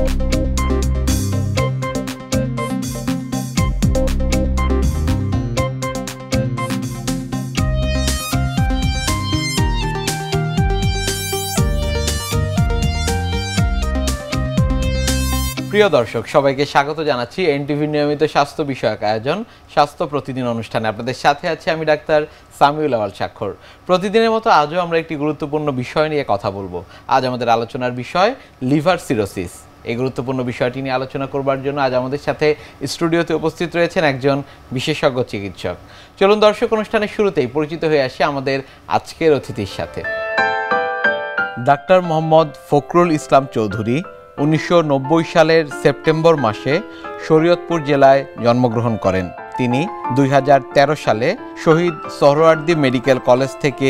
প্রিয় দর্শক সবাইকে স্বাগত জানাচ্ছি এনটিভি নিয়মিত স্বাস্থ্য বিষয়ক আয়োজন স্বাস্থ্য প্রতিদিন অনুষ্ঠানে। আপনাদের সাথে আছি আমি ডাক্তার সামিউল আওয়াল স্বাক্ষর। প্রতিদিনের মতো আজও আমরা একটি গুরুত্বপূর্ণ বিষয় নিয়ে কথা বলবো। আজ আমাদের আলোচনার বিষয় লিভার সিরোসিস। এই গুরুত্বপূর্ণ বিষয়টি নিয়ে আলোচনা করবার জন্য আজ আমাদের সাথে স্টুডিওতে উপস্থিত রয়েছেন একজন বিশেষজ্ঞ চিকিৎসক। চলুন দর্শক, অনুষ্ঠানের শুরুতেই পরিচিত হয়ে আসি আমাদের আজকের অতিথির সাথে। ডাক্তার মোহাম্মদ ফখরুল ইসলাম চৌধুরী 1990 সালের সেপ্টেম্বর মাসে শরীয়তপুর জেলায় জন্মগ্রহণ করেন। তিনি 2013 সালে শহীদ সোহরাওয়ার্দী মেডিকেল কলেজ থেকে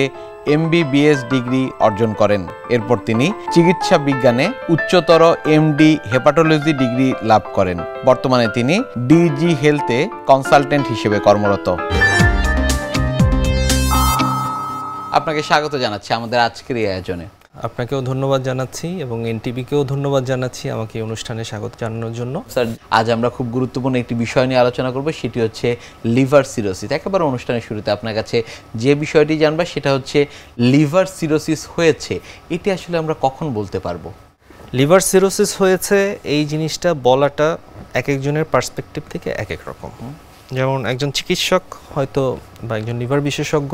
MBBS ডিগ্রি অর্জন করেন। এরপর তিনি চিকিৎসা বিজ্ঞানে উচ্চতর MD হেপাটোলজি ডিগ্রি লাভ করেন। বর্তমানে তিনি DG হেলথে কনসালটেন্ট হিসেবে কর্মরত। আপনাকে স্বাগত জানাচ্ছি আমাদের আজকের এই আয়োজনে। আপনাকেও ধন্যবাদ জানাচ্ছি এবং এনটিভিকেও ধন্যবাদ জানাচ্ছি আমাকে এই অনুষ্ঠানে স্বাগত জানানোর জন্য। স্যার, আজ আমরা খুব গুরুত্বপূর্ণ একটি বিষয় নিয়ে আলোচনা করব, সেটি হচ্ছে লিভার সিরোসিস। একেবারে অনুষ্ঠানের শুরুতে আপনার কাছে যে বিষয়টি জানবা সেটা হচ্ছে লিভার সিরোসিস হয়েছে, এটি আসলে আমরা কখন বলতে পারবো? লিভার সিরোসিস হয়েছে এই জিনিসটা বলাটা এক একজনের পার্সপেক্টিভ থেকে এক এক রকম। যেমন একজন চিকিৎসক হয়তো বা একজন লিভার বিশেষজ্ঞ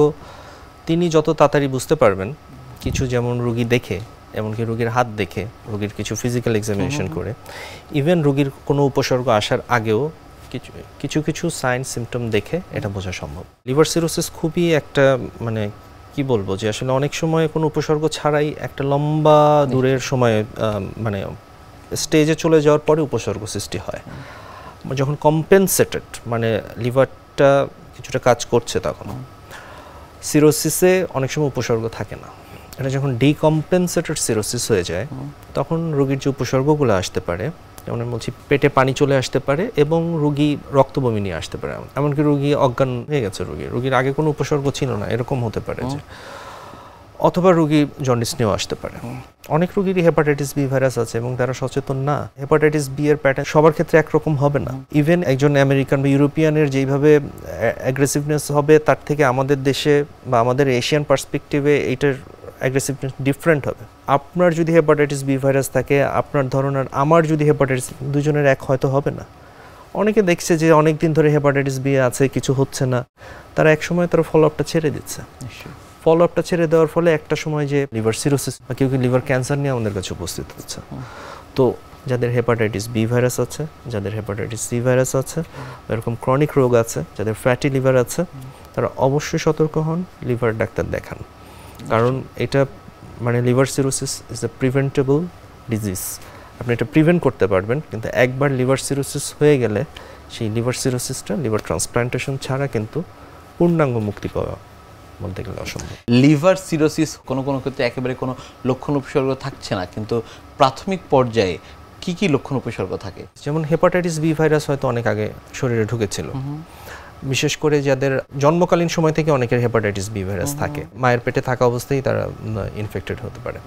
তিনি যত তাড়াতাড়ি বুঝতে পারবেন কিছু, যেমন রোগী দেখে, এমনকি রোগীর হাত দেখে, রোগীর কিছু ফিজিক্যাল এক্সামিনেশন করে, ইভেন রোগীর কোনো উপসর্গ আসার আগেও কিছু কিছু সাইন সিমটম দেখে এটা বোঝা সম্ভব। লিভার সিরোসিস খুবই একটা মানে কি বলবো যে আসলে অনেক সময় কোনো উপসর্গ ছাড়াই একটা লম্বা দূরের সময়ে মানে স্টেজে চলে যাওয়ার পরে উপসর্গ সৃষ্টি হয়। যখন কম্পেনসেটেড মানে লিভারটা কিছুটা কাজ করছে তখন। সিরোসিসে অনেক সময় উপসর্গ থাকে না। এটা যখন ডিকম্পেনসেটেড সিরোসিস হয়ে যায় তখন রোগীর যে উপসর্গগুলো আসতে পারে, যেমন আমি বলছি পেটে পানি চলে আসতে পারে এবং রোগী রক্তবমি নিয়ে আসতে পারে, এমনকি রোগী অজ্ঞান হয়ে গেছে, রোগীর আগে কোনো উপসর্গ ছিল না, এরকম হতে পারে যে, অথবা রোগী জন্ডিস নিয়েও আসতে পারে। অনেক রোগীরই হেপাটাইটিস বি ভাইরাস আছে এবং তারা সচেতন না। হেপাটাইটিস বি এর প্যাটার্ন সবার ক্ষেত্রে একরকম হবে না। ইভেন একজন আমেরিকান বা ইউরোপিয়ানের যেইভাবে অ্যাগ্রেসিভনেস হবে তার থেকে আমাদের দেশে বা আমাদের এশিয়ান পার্সপেক্টিভে এইটার অ্যাগ্রেসিভনেস ডিফারেন্ট হবে। আপনার যদি হেপাটাইটিস বি ভাইরাস থাকে, আপনার ধরনের আমার যদি হেপাটাইটিস, দুজনের এক হয়তো হবে না। অনেকে দেখছে যে অনেক দিন ধরে হেপাটাইটিস বি আছে, কিছু হচ্ছে না, তারা এক সময় তারা ফলো আপটা ছেড়ে দিচ্ছে। ফলো আপটা ছেড়ে দেওয়ার ফলে একটা সময় যে লিভার সিরোসিস বা কেউ লিভার ক্যান্সার নিয়ে আমাদের কাছে উপস্থিত হচ্ছে। তো যাদের হেপাটাইটিস বি ভাইরাস আছে, যাদের হেপাটাইটিস সি ভাইরাস আছে, এরকম ক্রনিক রোগ আছে, যাদের ফ্যাটি লিভার আছে, তারা অবশ্যই সতর্ক হন, লিভার ডাক্তার দেখান। কারণ এটা মানে liver cirrhosis is a preventable disease. আপনি এটা প্রিভেন্ট করতে পারবেন, কিন্তু একবার লিভার সিরোসিস হয়ে গেলে সেই লিভার সিরোসিসটা লিভার ট্রান্সপ্লান্টেশন ছাড়া কিন্তু পূর্ণাঙ্গ মুক্তি পাওয়া বলতে গেলে অসম্ভব। লিভার সিরোসিস কোনো কোনো ক্ষেত্রে একেবারে কোনো লক্ষণ উপসর্গ থাকছে না, কিন্তু প্রাথমিক পর্যায়ে কি কি লক্ষণ উপসর্গ থাকে? যেমন হেপাটাইটিস বি ভাইরাস হয়তো অনেক আগে শরীরে ঢুকেছিল, বিশেষ করে যাদের জন্মকালীন সময় থেকে অনেকের হেপাটাইটিস বি ভাইরাস থাকে, মায়ের পেটে থাকা অবস্থায় তারা ইনফেক্টেড হতে পারে।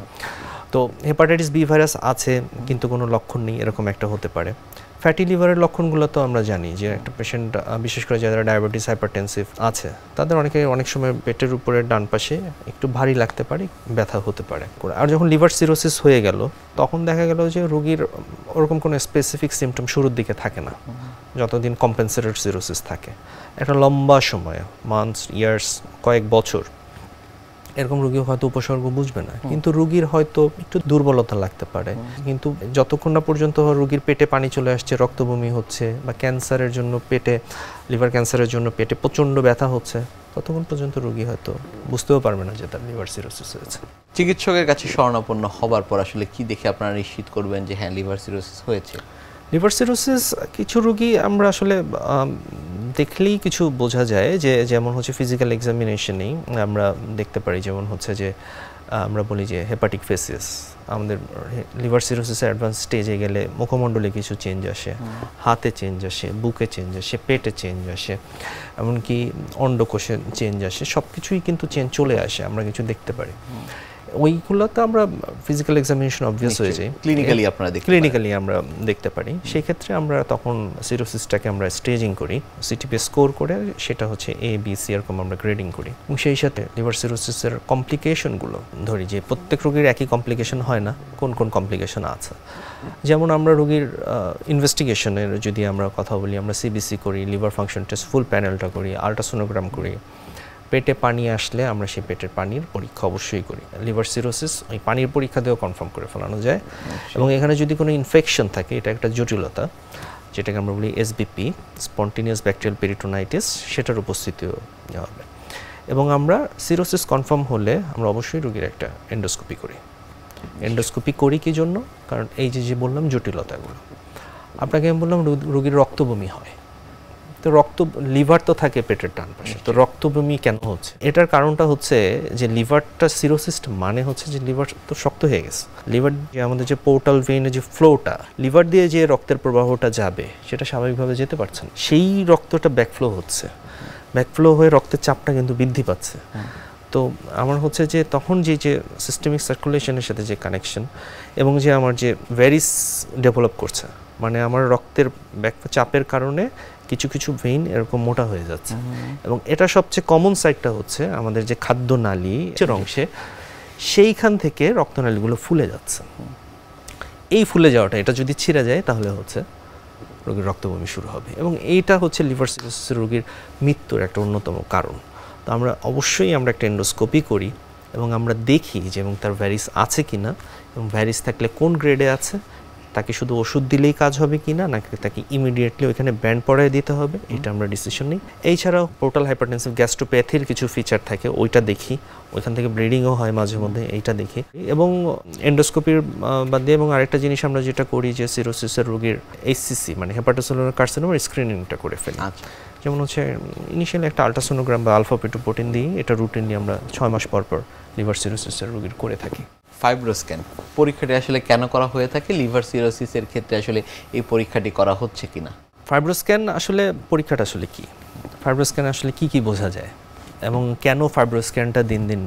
তো হেপাটাইটিস বি ভাইরাস আছে কিন্তু কোনো লক্ষণ নেই, এরকম একটা হতে পারে। ফ্যাটি লিভারের লক্ষণগুলো তো আমরা জানি যে একটা পেশেন্ট, বিশেষ করে যারা ডায়াবেটিস হাইপারটেনসিভ আছে, তাদের অনেক সময় পেটের উপরে ডান পাশে একটু ভারী লাগতে পারে, ব্যথা হতে পারে। আর যখন লিভার সিরোসিস হয়ে গেল তখন দেখা গেল যে রোগীর ওরকম কোনো স্পেসিফিক সিমটম শুরুর দিকে থাকে না, যতদিন কম্পেনসেটেড সিরোসিস থাকে। একটা লম্বা সময়, মান্থস, ইয়ার্স, কয়েক বছর এরকম রোগী হয়তো উপসর্গ বুঝবে না, কিন্তু রোগীর হয়তো একটু দুর্বলতা লাগতে পারে। কিন্তু যতক্ষণ না পর্যন্ত রোগীর পেটে পানি চলে আসছে, রক্তবমি হচ্ছে, বা ক্যান্সারের জন্য পেটে, লিভার ক্যান্সারের জন্য পেটে প্রচণ্ড ব্যথা হচ্ছে, ততক্ষণ পর্যন্ত রোগী হয়তো বুঝতেও পারবে না যে তার লিভার সিরোসিস হয়েছে। চিকিৎসকের কাছে শরণাপন্ন হবার পর আসলে কি দেখে আপনারা নিশ্চিত করবেন যে হ্যাঁ লিভার সিরোসিস হয়েছে? লিভার সিরোসিস কিছু রোগী আমরা আসলে দেখলেই কিছু বোঝা যায়, যে যেমন হচ্ছে ফিজিক্যাল এক্সামিনেশনেই আমরা দেখতে পারি, যেমন হচ্ছে যে আমরা বলি যে হেপাটিক ফেসিস, আমাদের লিভার সিরোসিসের অ্যাডভান্স স্টেজে গেলে মুখমণ্ডলে কিছু চেঞ্জ আসে, হাতে চেঞ্জ আসে, বুকে চেঞ্জ আসে, পেটে চেঞ্জ আসে, এমনকি অন্ডকোষে চেঞ্জ আসে, সব কিছুই কিন্তু চেঞ্জ চলে আসে, আমরা কিছু দেখতে পারি। ওইগুলো তো আমরা ফিজিক্যাল এক্সামিনেশন অবভিয়াস হয়ে যায়, ক্লিনিক্যালি আমরা দেখতে পারি। সেই ক্ষেত্রে আমরা তখন সিরোসিসটাকে আমরা স্টেজিং করি, সিটিপি স্কোর করে সেটা হচ্ছে এ বি সি এরকম আমরা গ্রেডিং করি। এবং সেই সাথে লিভার সিরোসিসের কমপ্লিকেশনগুলো ধরি, যে প্রত্যেক রোগীর একই কমপ্লিকেশন হয় না, কোন কোন কমপ্লিকেশন আছে। যেমন আমরা রোগীর ইনভেস্টিগেশনের যদি আমরা কথা বলি, আমরা সিবিসি করি, লিভার ফাংশন টেস্ট ফুল প্যানেলটা করি, আল্ট্রাসোনোগ্রাম করি। পেটে পানি আসলে আমরা সেই পেটের পানির পরীক্ষা অবশ্যই করি। লিভার সিরোসিস ওই পানির পরীক্ষা দিয়েও কনফার্ম করে ফেলানো যায়। এবং এখানে যদি কোনো ইনফেকশন থাকে, এটা একটা জটিলতা, যেটাকে আমরা বলি এসবিপি, স্পন্টেনিয়াস ব্যাকটেরিয়াল পেরিটোনাইটিস, সেটার উপস্থিতিও হবে। এবং আমরা সিরোসিস কনফার্ম হলে আমরা অবশ্যই রোগীর একটা এন্ডোস্কোপি করি। এন্ডোস্কোপি করি কি জন্য? কারণ এই যে বললাম জটিলতাগুলো, আপনাকে আমি বললাম রোগীর রক্তবমি হয়, তো লিভার তো থাকে পেটের ডান পাশে, তো রক্তবমি কেন হচ্ছে? এটার কারণটা হচ্ছে যে লিভারটা সিরোসিস্ট মানে হচ্ছে যে লিভার তো শক্ত হয়ে গেছে। লিভার যে আমাদের যে পোর্টাল ভেইনের যে ফ্লোটা, লিভার দিয়ে যে রক্তের প্রবাহটা যাবে সেটা স্বাভাবিকভাবে যেতে পারছে না, সেই রক্তটা ব্যাকফ্লো হচ্ছে, ব্যাকফ্লো হয়ে রক্তের চাপটা কিন্তু বৃদ্ধি পাচ্ছে। তো আমার হচ্ছে যে তখন যে সিস্টেমিক সার্কুলেশনের সাথে যে কানেকশন এবং যে আমার যে ভেরিস ডেভেলপ করছে, মানে আমার রক্তের চাপের কারণে কিছু কিছু ভেইন এরকম মোটা হয়ে যাচ্ছে। এবং এটা সবচেয়ে কমন সাইডটা হচ্ছে আমাদের যে খাদ্যনালীর অংশে, সেইখান থেকে রক্তনালীগুলো ফুলে যাচ্ছে। এই ফুলে যাওয়াটা, এটা যদি ছিঁড়ে যায় তাহলে হচ্ছে রোগীর রক্তবমি শুরু হবে। এবং এইটা হচ্ছে লিভার সিরোসিস রোগীর মৃত্যুর একটা অন্যতম কারণ। তো আমরা অবশ্যই একটা এন্ডোস্কোপি করি এবং আমরা দেখি যে এবং তার ভ্যারিস আছে কিনা, এবং ভ্যারিস থাকলে কোন গ্রেডে আছে, তাকে শুধু ওষুধ দিলেই কাজ হবে কিনা, নাকি তাকে ইমিডিয়েটলি ওইখানে ব্যান্ড পরায় দিতে হবে, এটা আমরা ডিসিশন নিই। এছাড়াও পোর্টাল হাইপারটেনসিভ গ্যাস্ট্রোপ্যাথির কিছু ফিচার থাকে, ওইটা দেখি, ওইখান থেকে ব্লিডিংও হয় মাঝে মধ্যে, এইটা দেখি। এবং এন্ডোস্কোপির বাদ দিয়ে এবং আরেকটা জিনিস আমরা যেটা করি যে সিরোসিসের রোগীর এইচসিসি মানে হেপাটোসেলুলার কার্সিনোমার স্ক্রিনিংটা করে ফেলি। যেমন হচ্ছে ইনিশিয়ালি একটা আল্ট্রাসোনোগ্রাম বা আলফা পেটোপ্রোটিন দিই, এটা রুটিনলি আমরা 6 মাস পর পর লিভার সিরোসিসের রোগীর করে থাকি। ফাইব্রোস্ক্যান পরীক্ষাটি আসলে কেন করা হয়ে থাকে? লিভার সিরোসিসের ক্ষেত্রে আসলে এই পরীক্ষাটি করা হচ্ছে কিনা? ফাইব্রোস্ক্যান আসলে পরীক্ষাটা আসলে কি, ফাইব্রোস্ক্যান আসলে কি বোঝা যায় এবং কেন ফাইব্রোস্ক্যানটা দিন দিন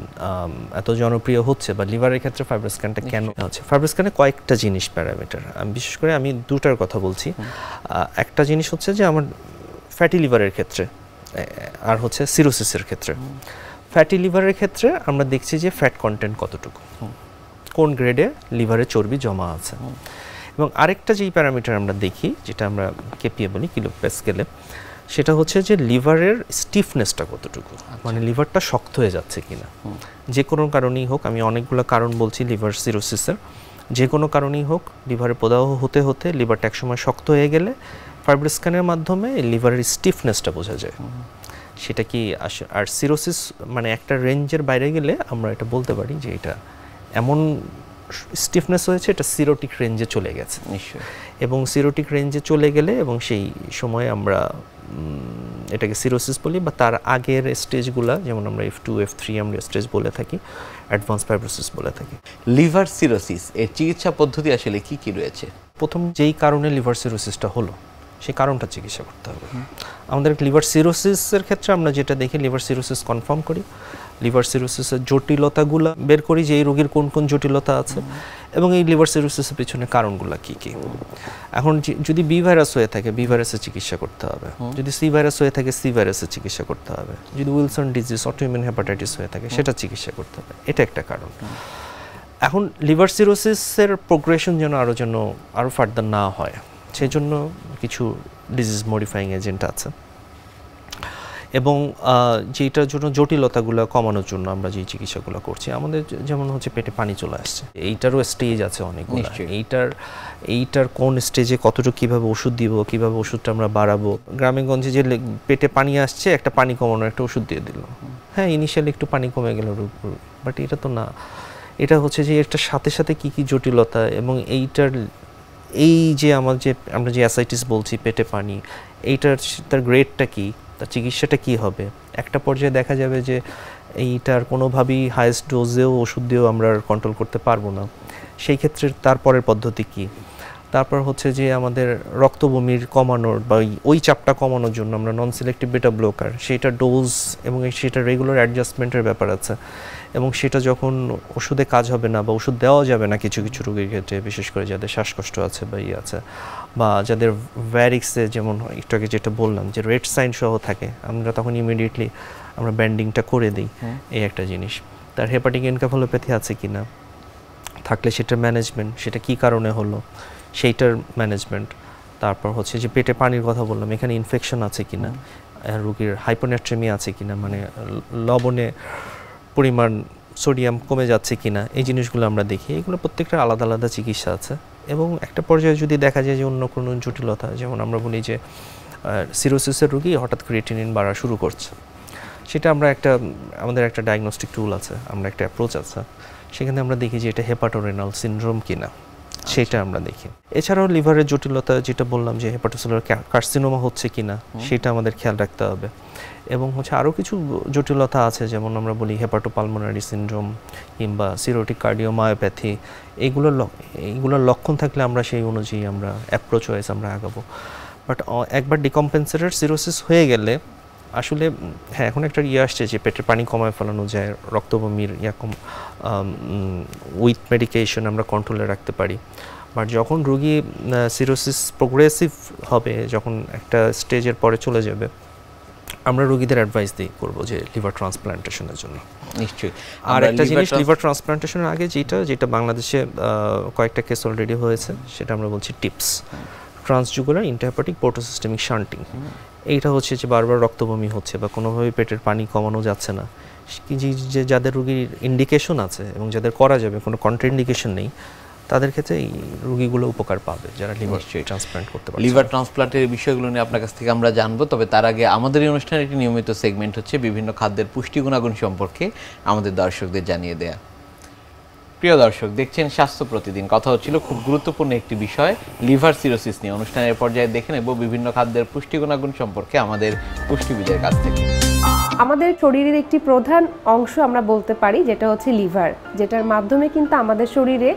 এত জনপ্রিয় হচ্ছে, বা লিভারের ক্ষেত্রে ফাইব্রোস্ক্যানটা কেন হচ্ছে? ফাইব্রোস্ক্যানে কয়েকটা জিনিস প্যারামিটার, বিশেষ করে আমি দুটার কথা বলছি। একটা জিনিস হচ্ছে যে আমার ফ্যাটি লিভারের ক্ষেত্রে, আর হচ্ছে সিরোসিসের ক্ষেত্রে। ফ্যাটি লিভারের ক্ষেত্রে আমরা দেখছি যে ফ্যাট কন্টেন্ট কতটুকু, কোন গ্রেডে লিভারে চর্বি জমা আছে। এবং আরেকটা যেই প্যারামিটার আমরা দেখি, যেটা আমরা কেপিএ বলি, কিলো প্যাসকেলে, সেটা হচ্ছে যে লিভারের স্টিফনেসটা কতটুকু, মানে লিভারটা শক্ত হয়ে যাচ্ছে কিনা। যে কোনো কারণেই হোক, আমি অনেকগুলো কারণ বলছি লিভার সিরোসিসের, যে কোনো কারণেই হোক লিভারে প্রদাহ হতে হতে লিভারটা একসময় শক্ত হয়ে গেলে ফাইব্রোস্ক্যানের মাধ্যমে লিভারের স্টিফনেসটা বোঝা যায়। সেটা কি আর সিরোসিস মানে একটা রেঞ্জের বাইরে গেলে আমরা এটা বলতে পারি যে এটা এমন স্টিফনেস হয়েছে, এটা সিরোটিক রেঞ্জে চলে গেছে। নিশ্চয়ই। এবং সিরোটিক রেঞ্জে চলে গেলে এবং সেই সময় আমরা এটাকে সিরোসিস বলি, বা তার আগের স্টেজগুলা, যেমন আমরা F2 F3 আমরা স্টেজ বলে থাকি, অ্যাডভান্স ফাইব্রোসিস বলে থাকি। লিভার সিরোসিস এর চিকিৎসা পদ্ধতি আসলে কি কি রয়েছে? প্রথম যেই কারণে লিভার সিরোসিসটা হলো সেই কারণটা চিকিৎসা করতে হবে। আমাদের লিভার সিরোসিসের ক্ষেত্রে আমরা যেটা দেখি, লিভার সিরোসিস কনফার্ম করি, লিভার সিরোসিসের জটিলতাগুলো বের করি, যে এই রোগীর কোন কোন জটিলতা আছে এবং এই লিভার সিরোসিসের পিছনে কারণগুলো কি কি। এখন যদি বি ভাইরাস হয়ে থাকে, বি ভাইরাসের চিকিৎসা করতে হবে। যদি সি ভাইরাস হয়ে থাকে, সি ভাইরাসের চিকিৎসা করতে হবে। যদি উইলসন ডিজিজ, অটোইমিউন হেপাটাইটিস হয়ে থাকে, সেটা চিকিৎসা করতে হবে। এটা একটা কারণ। এখন লিভার সিরোসিসের প্রোগ্রেশন যেন আরও ফার্দার না হয়, সেই জন্য কিছু ডিজিজ মডিফাইং এজেন্ট আছে, এবং যেটার জন্য জটিলতাগুলো কমানোর জন্য আমরা যে চিকিৎসাগুলো করছি, আমাদের যেমন হচ্ছে পেটে পানি চলে আসছে, এইটারও স্টেজ আছে অনেকগুলো। এইটার কোন স্টেজে কতটুকু কীভাবে ওষুধ দিব, কীভাবে ওষুধটা আমরা বাড়াবো। গ্রামেগঞ্জে যে পেটে পানি আসছে, একটা পানি কমানোর একটা ওষুধ দিয়ে দিল, হ্যাঁ ইনিশিয়ালি একটু পানি কমে গেল, বাট এটা তো না। এটা হচ্ছে যে এটার সাথে সাথে কী কী জটিলতা, এবং এই যে আমরা যে অ্যাসাইটিস বলছি, পেটে পানি, তার গ্রেডটা কি, তার চিকিৎসাটা কি হবে। একটা পর্যায়ে দেখা যাবে যে এইটার কোনোভাবেই হাইয়েস্ট ডোজেও ওষুধ দিয়েও আমরা কন্ট্রোল করতে পারবো না, সেই ক্ষেত্রে তারপরের পদ্ধতি কি। তারপর হচ্ছে যে আমাদের রক্তবমির কমানোর বা ওই চাপটা কমানোর জন্য আমরা নন সিলেক্টিভ বেটা ব্লকার, সেটা ডোজ এবং সেটা রেগুলার অ্যাডজাস্টমেন্টের ব্যাপার আছে, এবং সেটা যখন ওষুধে কাজ হবে না বা ওষুধ দেওয়া যাবে না কিছু কিছু রোগীর ক্ষেত্রে, বিশেষ করে যাদের শ্বাসকষ্ট আছে বা আছে, বা যাদের ভ্যারিক্সে যেমন একটু আগে যেটা বললাম যে রেড সাইন সহ থাকে, আমরা তখন ইমিডিয়েটলি আমরা ব্যান্ডিংটা করে দিই। এই একটা জিনিস। তার হেপাটিক এনকেফালোপ্যাথি আছে কি না, থাকলে সেটার ম্যানেজমেন্ট, সেটা কি কারণে হলো সেইটার ম্যানেজমেন্ট। তারপর হচ্ছে যে পেটে পানির কথা বললাম, এখানে ইনফেকশন আছে কি না, রোগীর হাইপোনেট্রেমি আছে কি না, মানে লবণে পরিমাণ সোডিয়াম কমে যাচ্ছে কি না, এই জিনিসগুলো আমরা দেখি। এগুলো প্রত্যেকটা আলাদা আলাদা চিকিৎসা আছে। এবং একটা পর্যায়ে যদি দেখা যায় যে অন্য কোনো জটিলতা, যেমন আমরা বলি যে সিরোসিসের রোগী হঠাৎ ক্রিয়েটিনিন বাড়া শুরু করছে, সেটা আমরা আমাদের একটা ডায়াগনস্টিক টুল আছে, আমরা একটা অ্যাপ্রোচ আছে, সেখানে আমরা দেখি যে এটা হেপাটোরেনাল সিনড্রোম কিনা, সেটা আমরা দেখি। এছাড়াও লিভারের জটিলতা যেটা বললাম যে হেপাটোসেলুলার কার্সিনোমা হচ্ছে কিনা, সেটা আমাদের খেয়াল রাখতে হবে। এবং হচ্ছে আরও কিছু জটিলতা আছে, যেমন আমরা বলি হেপাটোপালমোনারি সিনড্রোম কিংবা সিরোটিক কার্ডিওমায়োপ্যাথি, এইগুলোর লক্ষণ থাকলে আমরা সেই অনুযায়ী আমরা অ্যাপ্রোচ ওয়াইজ আমরা আগাবো। বাট একবার ডিকম্পেনসেটেড সিরোসিস হয়ে গেলে আসলে হ্যাঁ, এখন একটা আসছে যে পেটের পানি কমায় ফেলানো যায়, রক্তবমির উইথ মেডিকেশন আমরা কন্ট্রোলে রাখতে পারি। বাট যখন রোগী সিরোসিস প্রোগ্রেসিভ হবে, যখন একটা স্টেজের পরে চলে যাবে, আমরা রোগীদের অ্যাডভাইস করবো যে লিভার ট্রান্সপ্লান্টেশনের জন্য। নিশ্চয়ই। আর একটা জিনিস, লিভার ট্রান্সপ্লান্টেশনের আগে যেটা বাংলাদেশে কয়েকটা কেস অলরেডি হয়েছে, সেটা আমরা বলছি টিপস, ট্রান্সজুগুলার ইন্টারহেপাটিক পোর্টোসিস্টেমিক শান্টিং। এইটা হচ্ছে যে বারবার রক্তবমি হচ্ছে বা কোনোভাবে পেটের পানি কমানো যাচ্ছে না, যে যাদের রোগীর ইন্ডিকেশন আছে এবং যাদের করা যাবে, কোনো কন্ট্রাইন্ডিকেশন নেই, তাদের ক্ষেত্রে এই রোগীগুলো উপকার পাবে যারা লিভার ট্রান্সপ্লান্ট করতে পারে। লিভার ট্রান্সপ্লান্টের বিষয়গুলো নিয়ে আপনার কাছ থেকে আমরা জানবো, তবে তার আগে আমাদের এই অনুষ্ঠানের একটি নিয়মিত সেগমেন্ট হচ্ছে বিভিন্ন খাদ্যের পুষ্টি গুণাগুণ সম্পর্কে আমাদের দর্শকদের জানিয়ে দেয়া। প্রিয় দর্শক, দেখছেন স্বাস্থ্য প্রতিদিন। কথা হচ্ছিল খুব গুরুত্বপূর্ণ একটি বিষয়, লিভার সিরোসিস নিয়ে। অনুষ্ঠানের পর্যায়ে দেখে নেব বিভিন্ন খাদ্যের পুষ্টি গুণাগুণ সম্পর্কে আমাদের পুষ্টিবিদের কাছ থেকে। আমাদের শরীরের একটি প্রধান অংশ আমরা বলতে পারি, যেটা হচ্ছে লিভার, যেটার মাধ্যমে কিন্তু আমাদের শরীরে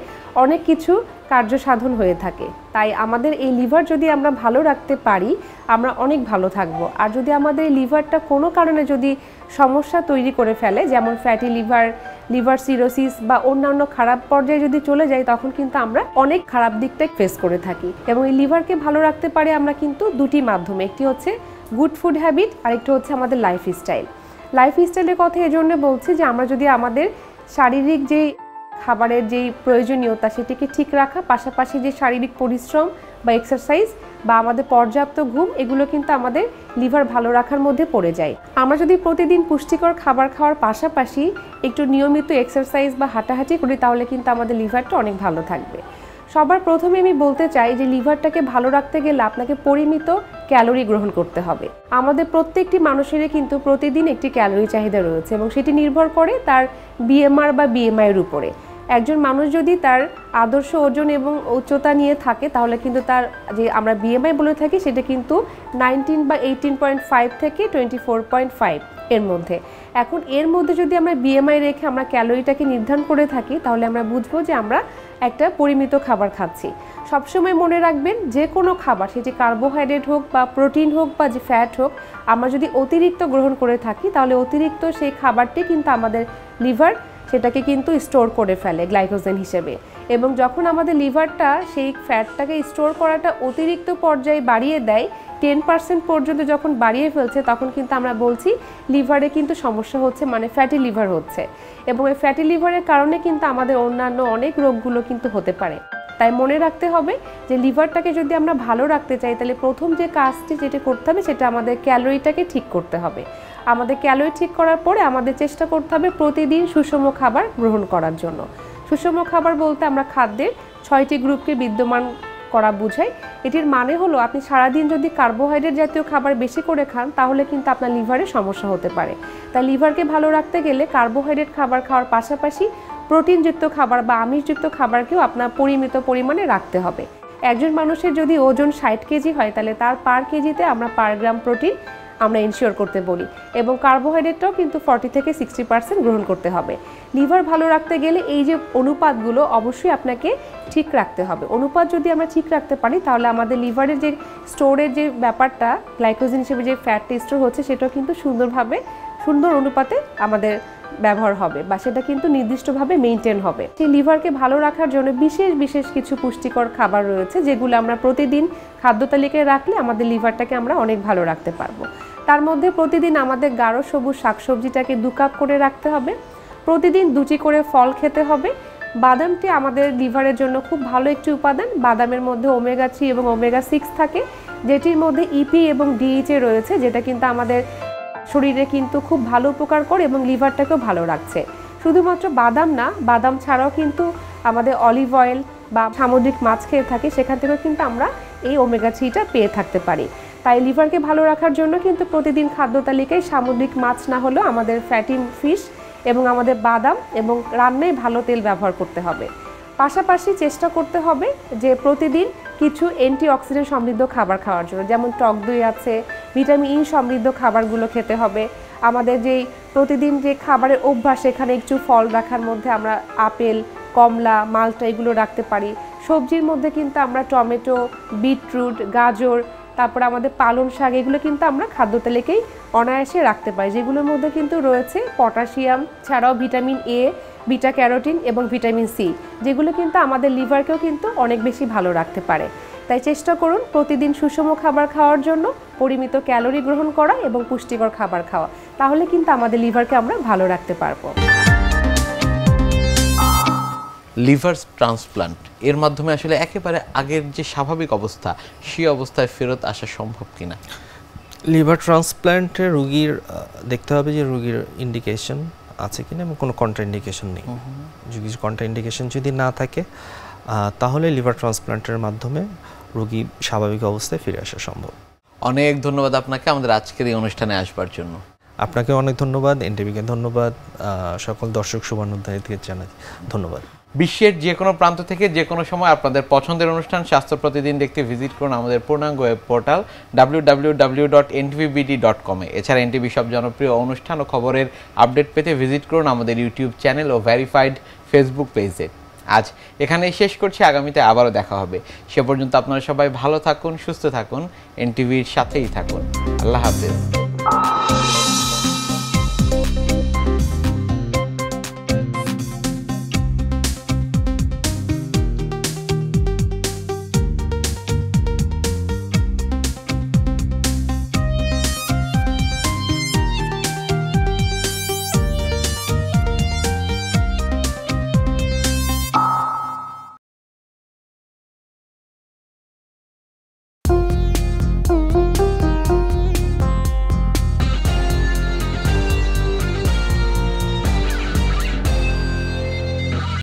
অনেক কিছু কার্য সাধন হয়ে থাকে। তাই আমাদের এই লিভার যদি আমরা ভালো রাখতে পারি, আমরা অনেক ভালো থাকব। আর যদি আমাদের এই লিভারটা কোনো কারণে যদি সমস্যা তৈরি করে ফেলে, যেমন ফ্যাটি লিভার, লিভার সিরোসিস বা অন্যান্য খারাপ পর্যায়ে যদি চলে যাই, তখন কিন্তু আমরা অনেক খারাপ দিকটা ফেস করে থাকি। এবং এই লিভারকে ভালো রাখতে পারি আমরা কিন্তু দুটি মাধ্যমে, একটি হচ্ছে গুড ফুড হ্যাবিট, আরেকটা হচ্ছে আমাদের লাইফস্টাইল। লাইফস্টাইলের কথা এজন্য বলছি যে আমরা যদি আমাদের শারীরিক যেই খাবারের যেই প্রয়োজনীয়তা সেটিকে ঠিক রাখা, পাশাপাশি যে শারীরিক পরিশ্রম বা এক্সারসাইজ বা আমাদের পর্যাপ্ত ঘুম, এগুলো কিন্তু আমাদের লিভার ভালো রাখার মধ্যে পড়ে যায়। আমরা যদি প্রতিদিন পুষ্টিকর খাবার খাওয়ার পাশাপাশি একটু নিয়মিত এক্সারসাইজ বা হাঁটাহাঁটি করি, তাহলে কিন্তু আমাদের লিভারটা অনেক ভালো থাকবে। সবার প্রথমে আমি বলতে চাই যে লিভারটাকে ভালো রাখতে গেলে আপনাকে পরিমিত ক্যালোরি গ্রহণ করতে হবে। আমাদের প্রত্যেকটি মানুষেরই কিন্তু প্রতিদিন একটি ক্যালোরি চাহিদা রয়েছে এবং সেটি নির্ভর করে তার বিএমআর বা বিএমআইয়ের উপরে। একজন মানুষ যদি তার আদর্শ ওজন এবং উচ্চতা নিয়ে থাকে, তাহলে কিন্তু তার যে আমরা বিএমআই বলে থাকি, সেটা কিন্তু 19 বা 18.5 থেকে 24.5 এর মধ্যে। এখন এর মধ্যে যদি আমরা বিএমআই রেখে আমরা ক্যালোরিটাকে নির্ধারণ করে থাকি, তাহলে আমরা বুঝবো যে আমরা একটা পরিমিত খাবার খাচ্ছি। সবসময় মনে রাখবেন, যে কোনো খাবার, সেটি কার্বোহাইড্রেট হোক বা প্রোটিন হোক বা যে ফ্যাট হোক, আমরা যদি অতিরিক্ত গ্রহণ করে থাকি, তাহলে অতিরিক্ত সেই খাবারটি কিন্তু আমাদের লিভার সেটাকে কিন্তু স্টোর করে ফেলে গ্লাইকোজেন হিসেবে। এবং যখন আমাদের লিভারটা সেই ফ্যাটটাকে স্টোর করাটা অতিরিক্ত পর্যায়ে বাড়িয়ে দেয়, 10% পর্যন্ত যখন বাড়িয়ে ফেলছে, তখন কিন্তু আমরা বলছি লিভারে কিন্তু সমস্যা হচ্ছে, মানে ফ্যাটি লিভার হচ্ছে। এবং এই ফ্যাটি লিভারের কারণে কিন্তু আমাদের অন্যান্য অনেক রোগগুলো কিন্তু হতে পারে। তাই মনে রাখতে হবে যে লিভারটাকে যদি আমরা ভালো রাখতে চাই, তাহলে প্রথম যে কাজটি যেটা করতে হবে, সেটা আমাদের ক্যালোরিটাকে ঠিক করতে হবে। আমাদের ক্যালোরি ঠিক করার পরে আমাদের চেষ্টা করতে হবে প্রতিদিন সুষম খাবার গ্রহণ করার জন্য। সুষম খাবার বলতে আমরা খাদ্যের 6টি গ্রুপকে বিদ্যমান করা বোঝায়। এটির মানে হলো, আপনি সারাদিন যদি কার্বোহাইড্রেট জাতীয় খাবার বেশি করে খান, তাহলে কিন্তু আপনার লিভারে সমস্যা হতে পারে। তাই লিভারকে ভালো রাখতে গেলে কার্বোহাইড্রেট খাবার খাওয়ার পাশাপাশি প্রোটিনযুক্ত খাবার বা আমিষযুক্ত খাবারকেও আপনার পরিমিত পরিমাণে রাখতে হবে। একজন মানুষের যদি ওজন 60 কেজি হয়, তাহলে তার পার কেজিতে আমরা পার গ্রাম প্রোটিন আমরা ইনশিওর করতে বলি, এবং কার্বোহাইড্রেটটাও কিন্তু 40 থেকে 60% গ্রহণ করতে হবে। লিভার ভালো রাখতে গেলে এই যে অনুপাতগুলো অবশ্যই আপনাকে ঠিক রাখতে হবে। অনুপাত যদি আমরা ঠিক রাখতে পারি তাহলে আমাদের লিভারের যে স্টোরের যে ব্যাপারটা, গ্লাইকোজেন হিসেবে যে ফ্যাটটা স্টোর হচ্ছে সেটাও কিন্তু সুন্দর অনুপাতে আমাদের ব্যবহার হবে, বা সেটা কিন্তু নির্দিষ্টভাবে মেনটেন হবে। সেই লিভারকে ভালো রাখার জন্য বিশেষ কিছু পুষ্টিকর খাবার রয়েছে যেগুলো আমরা প্রতিদিন খাদ্য তালিকায় রাখলে আমাদের লিভারটাকে আমরা অনেক ভালো রাখতে পারবো। তার মধ্যে প্রতিদিন আমাদের গাঢ় সবুজ শাকসবজিটাকে 2 কাপ করে রাখতে হবে, প্রতিদিন 2টি করে ফল খেতে হবে। বাদামটি আমাদের লিভারের জন্য খুব ভালো একটি উপাদান। বাদামের মধ্যে ওমেগা 3 এবং ওমেগা 6 থাকে, যেটির মধ্যে ইপি এবং ডিএইচএ রয়েছে, যেটা কিন্তু আমাদের শরীরে কিন্তু খুব ভালো উপকার করে এবং লিভারটাকেও ভালো রাখছে। শুধুমাত্র বাদাম না, বাদাম ছাড়াও কিন্তু আমাদের অলিভ অয়েল বা সামুদ্রিক মাছ খেয়ে থাকি, সেখান থেকেও কিন্তু আমরা এই ওমেগা 3টা পেয়ে থাকতে পারি। তাই লিভারকে ভালো রাখার জন্য কিন্তু প্রতিদিন খাদ্য তালিকায় সামুদ্রিক মাছ না হলেও আমাদের ফ্যাটি ফিশ এবং আমাদের বাদাম এবং রান্নায় ভালো তেল ব্যবহার করতে হবে। পাশাপাশি চেষ্টা করতে হবে যে প্রতিদিন কিছু অ্যান্টিঅক্সিডেন্ট সমৃদ্ধ খাবার খাওয়ার জন্য, যেমন টক দই আছে, ভিটামিন ই সমৃদ্ধ খাবারগুলো খেতে হবে। আমাদের যেই প্রতিদিন যে খাবারের অভ্যাস, সেখানে একটু ফল রাখার মধ্যে আমরা আপেল, কমলা, মালটা এগুলো রাখতে পারি। সবজির মধ্যে কিন্তু আমরা টমেটো, বিটরুট, গাজর, তারপর আমাদের পালং শাক, এগুলো কিন্তু আমরা খাদ্য তালিকায় অনায়াসে রাখতে পারি, যেগুলোর মধ্যে কিন্তু রয়েছে পটাশিয়াম ছাড়াও ভিটামিন এ, বিটা ক্যারোটিন এবং ভিটামিন সি, যেগুলো কিন্তু আমাদের লিভারকেও কিন্তু অনেক বেশি ভালো রাখতে পারে। তাই চেষ্টা করুন প্রতিদিন সুষম খাবার খাওয়ার জন্য, পরিমিত ক্যালোরি গ্রহণ করা এবং পুষ্টিকর খাবার খাওয়া, তাহলে কিন্তু আমাদের লিভারকে আমরা ভালো রাখতে পারবো। লিভার ট্রান্সপ্লান্ট এর মাধ্যমে আসলে একেবারে আগের যে স্বাভাবিক অবস্থা সেই অবস্থায় ফেরত আসা সম্ভব কিনা? লিভার ট্রান্সপ্ল্যান্টে রোগীর দেখতে হবে যে রোগীর ইন্ডিকেশন আছে কিনা এবং কোনো কন্ট্রাইন্ডিকেশন নেই। যদি কন্ট্রাইন্ডিকেশন যদি না থাকে তাহলে লিভার ট্রান্সপ্ল্যান্টের মাধ্যমে রোগী স্বাভাবিক অবস্থায় ফিরে আসা সম্ভব। অনেক ধন্যবাদ আপনাকে আমাদের আজকের এই অনুষ্ঠানে আসবার জন্য। আপনাকে অনেক ধন্যবাদ, এনটিভিকে ধন্যবাদ, সকল দর্শক শুভানুধ্যায়ীকে জানাই ধন্যবাদ। বিশ্বের যে কোনো প্রান্ত থেকে যে কোনো সময় আপনাদের পছন্দের অনুষ্ঠান স্বাস্থ্য প্রতিদিন দেখতে ভিজিট করুন আমাদের পূর্ণাঙ্গ ওয়েব পোর্টাল www.ntvbd.com এ। এছাড়া এনটিভি সব জনপ্রিয় অনুষ্ঠান ও খবরের আপডেট পেতে ভিজিট করুন আমাদের ইউটিউব চ্যানেল ও ভেরিফাইড ফেসবুক পেজে। আজ এখানেই শেষ করছি, আগামীতে আবারও দেখা হবে। সে পর্যন্ত আপনারা সবাই ভালো থাকুন, সুস্থ থাকুন, এনটিভির সাথেই থাকুন। আল্লাহ হাফেজ।